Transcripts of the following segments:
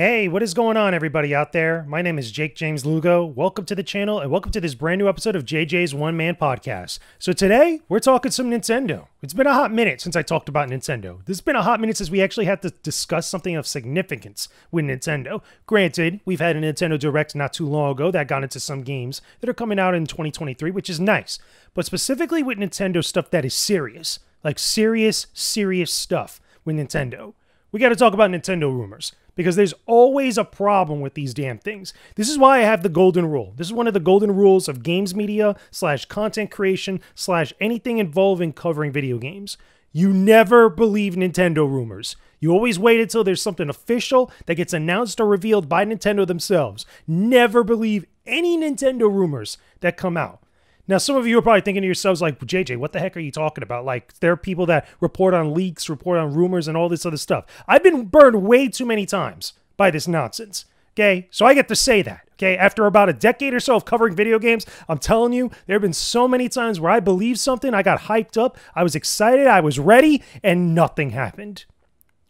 Hey, what is going on, everybody out there? My name is Jakejames Lugo. Welcome to the channel and welcome to this brand new episode of JJ's One Man Podcast. So today, we're talking some Nintendo. It's been a hot minute since I talked about Nintendo. This has been a hot minute since we actually had to discuss something of significance with Nintendo. Granted, we've had a Nintendo Direct not too long ago that got into some games that are coming out in 2023, which is nice. But specifically with Nintendo stuff that is serious, like serious stuff with Nintendo. We got to talk about Nintendo rumors. Because there's always a problem with these damn things. This is why I have the golden rule. This is one of the golden rules of games media / content creation / anything involving covering video games. You never believe Nintendo rumors. You always wait until there's something official that gets announced or revealed by Nintendo themselves. Never believe any Nintendo rumors that come out. Now, some of you are probably thinking to yourselves like, JJ, what the heck are you talking about? Like, there are people that report on leaks, report on rumors, and all this other stuff. I've been burned way too many times by this nonsense, okay? So I get to say that, okay? After about a decade or so of covering video games, I'm telling you, there have been so many times where I believed something, I got hyped up, I was excited, I was ready, and nothing happened.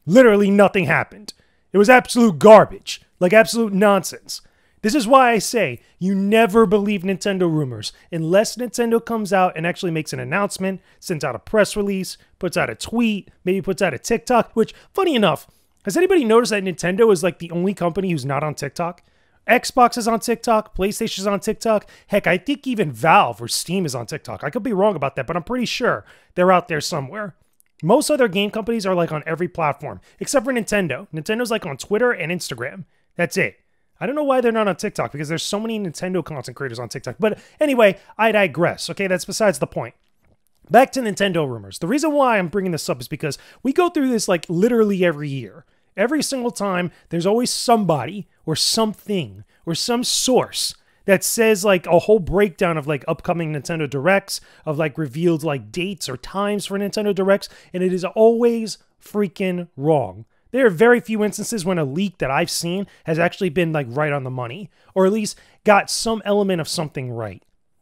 Literally nothing happened. It was absolute garbage, like absolute nonsense. This is why I say you never believe Nintendo rumors unless Nintendo comes out and actually makes an announcement, sends out a press release, puts out a tweet, maybe puts out a TikTok, which, funny enough, has anybody noticed that Nintendo is like the only company who's not on TikTok? Xbox is on TikTok, PlayStation is on TikTok. Heck, I think even Valve or Steam is on TikTok. I could be wrong about that, but I'm pretty sure they're out there somewhere. Most other game companies are like on every platform, except for Nintendo. Nintendo's like on Twitter and Instagram. That's it. I don't know why they're not on TikTok, because there's so many Nintendo content creators on TikTok. But anyway, I digress. Okay, that's besides the point. Back to Nintendo rumors. The reason why I'm bringing this up is because we go through this like literally every year. Every single time, there's always somebody or something or some source that says like a whole breakdown of like upcoming Nintendo Directs, of like revealed like dates or times for Nintendo Directs, and it is always freaking wrong. There are very few instances when a leak that I've seen has actually been like right on the money, or at least got some element of something right.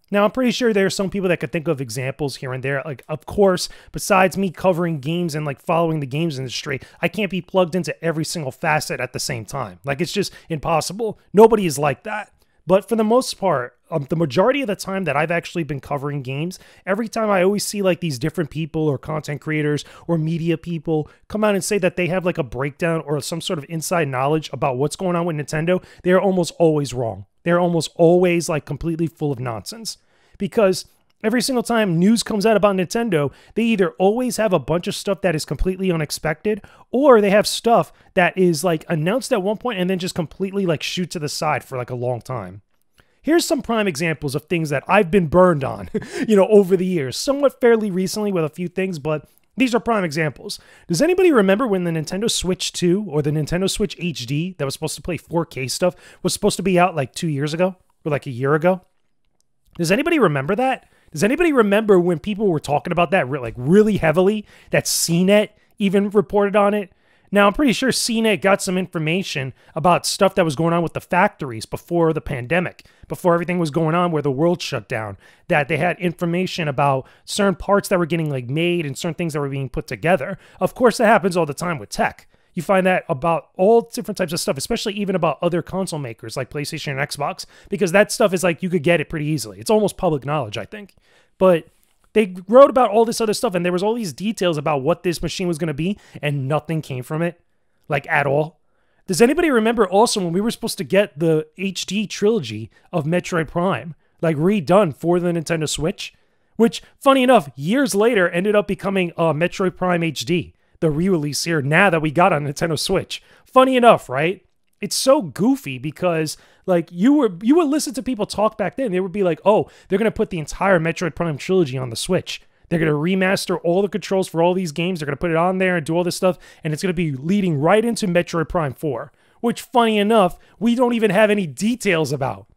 Now, I'm pretty sure there are some people that could think of examples here and there. Like, of course, besides me covering games and like following the games industry, I can't be plugged into every single facet at the same time. Like, it's just impossible. Nobody is like that. But for the most part, the majority of the time that I've actually been covering games, every time I always see like these different people or content creators or media people come out and say that they have like a breakdown or some sort of inside knowledge about what's going on with Nintendo, they're almost always wrong. They're almost always like completely full of nonsense. Because every single time news comes out about Nintendo, they either always have a bunch of stuff that is completely unexpected, or they have stuff that is like announced at one point and then just completely like shoot to the side for like a long time. Here's some prime examples of things that I've been burned on, over the years, somewhat fairly recently with a few things, but these are prime examples. Does anybody remember when the Nintendo Switch 2 or the Nintendo Switch HD that was supposed to play 4K stuff was supposed to be out like 2 years ago or like a year ago? Does anybody remember that? Does anybody remember when people were talking about that like really heavily, that CNET even reported on it? Now, I'm pretty sure CNET got some information about stuff that was going on with the factories before the pandemic, before everything was going on where the world shut down, that they had information about certain parts that were getting like made and certain things that were being put together. Of course, that happens all the time with tech. You find that about all different types of stuff, especially even about other console makers like PlayStation and Xbox, because that stuff is like you could get it pretty easily. It's almost public knowledge, I think. But they wrote about all this other stuff, and there was all these details about what this machine was going to be, and nothing came from it, like at all. Does anybody remember also when we were supposed to get the HD trilogy of Metroid Prime, like redone for the Nintendo Switch? Which, funny enough, years later ended up becoming Metroid Prime HD, the re-release here now that we got on Nintendo Switch. Funny enough, right? It's so goofy because like you would listen to people talk back then. They would be like, oh, they're going to put the entire Metroid Prime trilogy on the Switch. They're going to remaster all the controls for all these games. They're going to put it on there and do all this stuff. And it's going to be leading right into Metroid Prime 4, which funny enough, we don't even have any details about.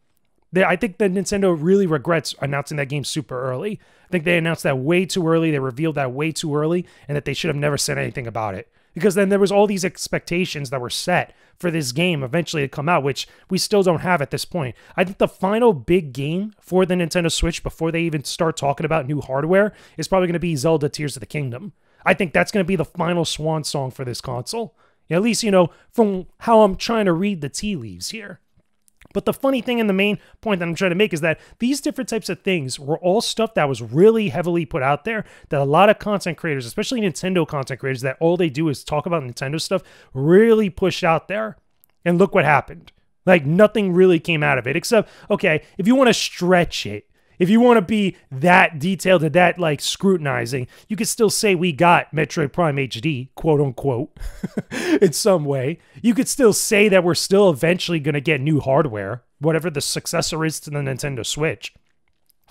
I think that Nintendo really regrets announcing that game super early. I think they announced that way too early. They revealed that way too early, and that they should have never said anything about it. Because then there was all these expectations that were set for this game eventually to come out, which we still don't have at this point. I think the final big game for the Nintendo Switch before they even start talking about new hardware is probably going to be Zelda Tears of the Kingdom. I think that's going to be the final swan song for this console. At least, from how I'm trying to read the tea leaves here. But the funny thing and the main point that I'm trying to make is that these different types of things were all stuff that was really heavily put out there that a lot of content creators, especially Nintendo content creators, that all they do is talk about Nintendo stuff, really pushed out there. And look what happened. Like, nothing really came out of it except, okay, if you want to stretch it, if you want to be that detailed and that, like, scrutinizing, you could still say we got Metroid Prime HD, quote unquote, in some way. You could still say that we're still eventually going to get new hardware, whatever the successor is to the Nintendo Switch,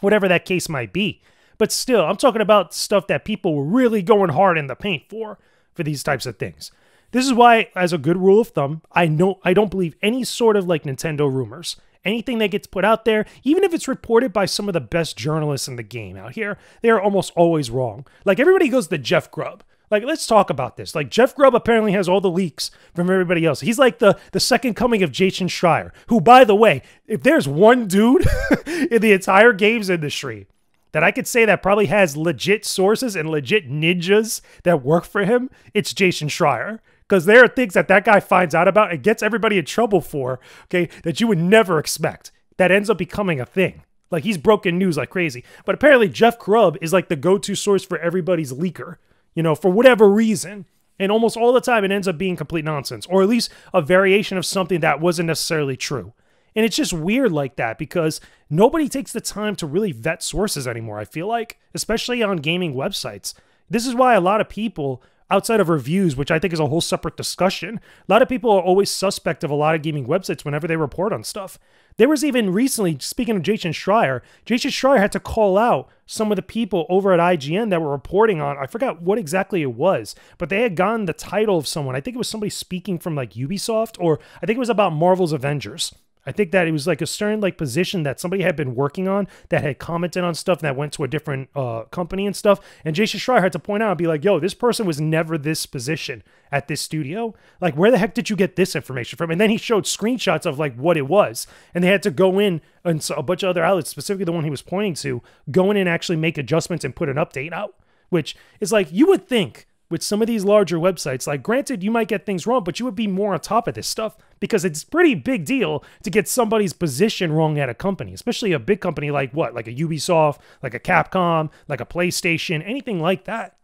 whatever that case might be. But still, I'm talking about stuff that people were really going hard in the paint for these types of things. This is why, as a good rule of thumb, I don't believe any sort of, like, Nintendo rumors. Anything that gets put out there, even if it's reported by some of the best journalists in the game out here, they are almost always wrong. Like, everybody goes to Jeff Grubb. Like, let's talk about this. Like, Jeff Grubb apparently has all the leaks from everybody else. He's like the second coming of Jason Schreier, who, by the way, if there's one dude in the entire games industry that I could say that probably has legit sources and legit ninjas that work for him, it's Jason Schreier. Because there are things that guy finds out about and gets everybody in trouble for, okay, that you would never expect. That ends up becoming a thing. Like, he's broken news like crazy. But apparently Jeff Grubb is like the go-to source for everybody's leaker, for whatever reason. And almost all the time it ends up being complete nonsense, or at least a variation of something that wasn't necessarily true. And it's just weird like that because nobody takes the time to really vet sources anymore, I feel like, especially on gaming websites. This is why a lot of people, outside of reviews, which I think is a whole separate discussion, a lot of people are always suspect of a lot of gaming websites whenever they report on stuff. There was even recently, speaking of Jason Schreier had to call out some of the people over at IGN that were reporting on, I forgot what exactly it was, but they had gotten the title of someone. I think it was somebody speaking from like Ubisoft, or I think it was about Marvel's Avengers. I think that it was like a certain like position that somebody had been working on that had commented on stuff that went to a different company and stuff. And Jason Schreier had to point out and be like, yo, this person was never this position at this studio. Like, where the heck did you get this information from? And then he showed screenshots of like what it was. And they had to go in, and a bunch of other outlets, specifically the one he was pointing to, go in and actually make adjustments and put an update out, which is like, you would think with some of these larger websites, like, granted, you might get things wrong, but you would be more on top of this stuff because it's a pretty big deal to get somebody's position wrong at a company, especially a big company like what? Like a Ubisoft, like a Capcom, like a PlayStation, anything like that.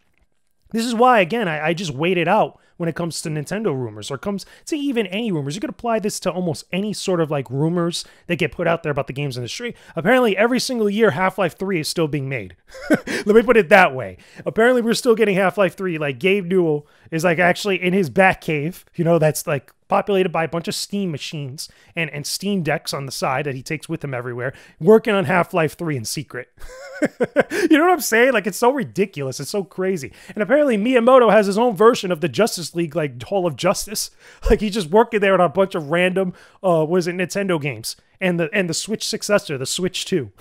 This is why, again, I just wait it out when it comes to Nintendo rumors, or comes to even any rumors. You could apply this to almost any sort of like rumors that get put out there about the games industry. Apparently, every single year, Half-Life 3 is still being made. Let me put it that way. Apparently, we're still getting Half-Life 3. Like, Gabe Newell is like actually in his bat cave, that's like populated by a bunch of Steam machines and Steam decks on the side that he takes with him everywhere, working on Half-Life 3 in secret. You know what I'm saying? Like, it's so ridiculous. It's so crazy. And apparently Miyamoto has his own version of the Justice League, like, Hall of Justice. Like, he's just working there on a bunch of random, Nintendo games. And the Switch successor, the Switch 2.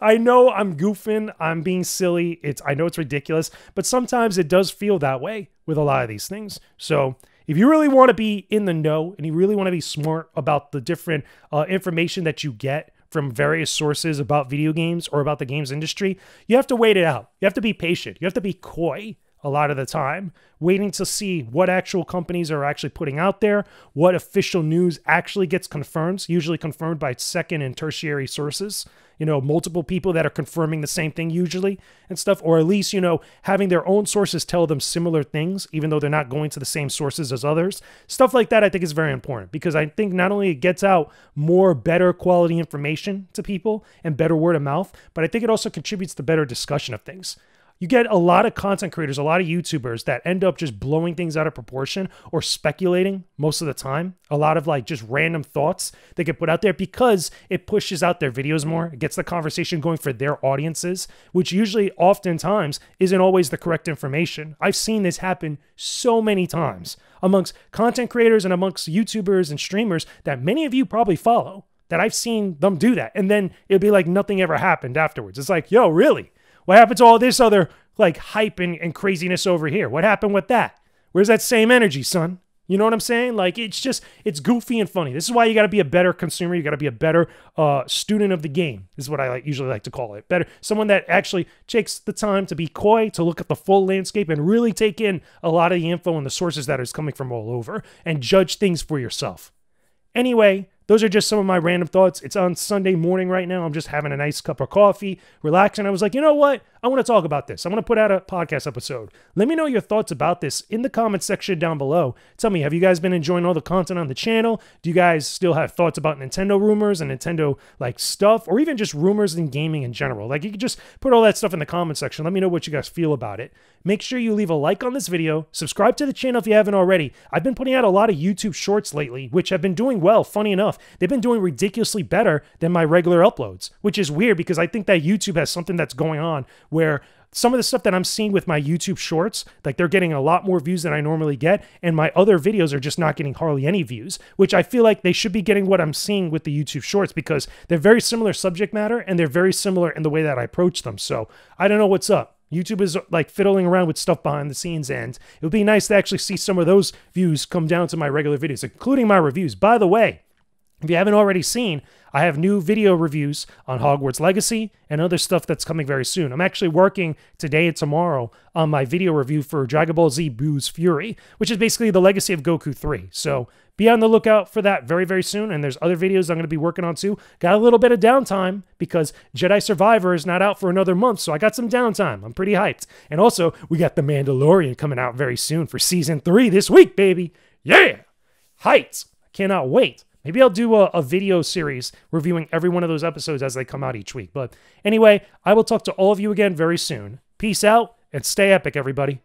I know I'm goofing, I'm being silly. I know it's ridiculous, but sometimes it does feel that way with a lot of these things. So if you really want to be in the know and you really want to be smart about the different information that you get from various sources about video games or about the games industry, you have to wait it out. You have to be patient. You have to be coy a lot of the time, waiting to see what actual companies are actually putting out there, what official news actually gets confirmed, usually confirmed by second and tertiary sources, multiple people that are confirming the same thing usually and stuff, or at least, having their own sources tell them similar things, even though they're not going to the same sources as others. Stuff like that I think is very important, because I think not only it gets out more better quality information to people and better word of mouth, but I think it also contributes to better discussion of things. You get a lot of content creators, a lot of YouTubers that end up just blowing things out of proportion or speculating most of the time. A lot of like just random thoughts they get put out there because it pushes out their videos more. It gets the conversation going for their audiences, which usually oftentimes isn't always the correct information. I've seen this happen so many times amongst content creators and amongst YouTubers and streamers that many of you probably follow, that I've seen them do that. And then it'll be like nothing ever happened afterwards. It's like, yo, really? What happened to all this other like hype and craziness over here? What happened with that? Where's that same energy, son? You know what I'm saying? Like, it's goofy and funny. This is why you got to be a better consumer. You got to be a better student of the game, is what I usually like to call it. Better, someone that actually takes the time to be coy, to look at the full landscape and really take in a lot of the info and the sources that is coming from all over and judge things for yourself. Anyway, those are just some of my random thoughts. It's on Sunday morning right now. I'm just having a nice cup of coffee, relaxing. I was like, you know what? I want to talk about this. I want to put out a podcast episode. Let me know your thoughts about this in the comments section down below. Tell me, have you guys been enjoying all the content on the channel? Do you guys still have thoughts about Nintendo rumors and Nintendo like stuff, or even just rumors in gaming in general? Like, you can just put all that stuff in the comment section. Let me know what you guys feel about it. Make sure you leave a like on this video. Subscribe to the channel if you haven't already. I've been putting out a lot of YouTube shorts lately, which have been doing well, funny enough. They've been doing ridiculously better than my regular uploads, which is weird because I think that YouTube has something that's going on where some of the stuff that I'm seeing with my YouTube shorts, like they're getting a lot more views than I normally get, and my other videos are just not getting hardly any views, which I feel like they should be getting what I'm seeing with the YouTube shorts because they're very similar subject matter and they're very similar in the way that I approach them. So I don't know what's up. YouTube is like fiddling around with stuff behind the scenes, and it would be nice to actually see some of those views come down to my regular videos, including my reviews. By the way, if you haven't already seen, I have new video reviews on Hogwarts Legacy and other stuff that's coming very soon. I'm actually working today and tomorrow on my video review for Dragon Ball Z Buu's Fury, which is basically the legacy of Goku 3. So be on the lookout for that very, very soon. And there's other videos I'm going to be working on too. Got a little bit of downtime because Jedi Survivor is not out for another month. So I got some downtime. I'm pretty hyped. And also, we got The Mandalorian coming out very soon for season 3 this week, baby. Yeah! Hyped. I cannot wait. Maybe I'll do a video series reviewing every one of those episodes as they come out each week. But anyway, I will talk to all of you again very soon. Peace out and stay epic, everybody.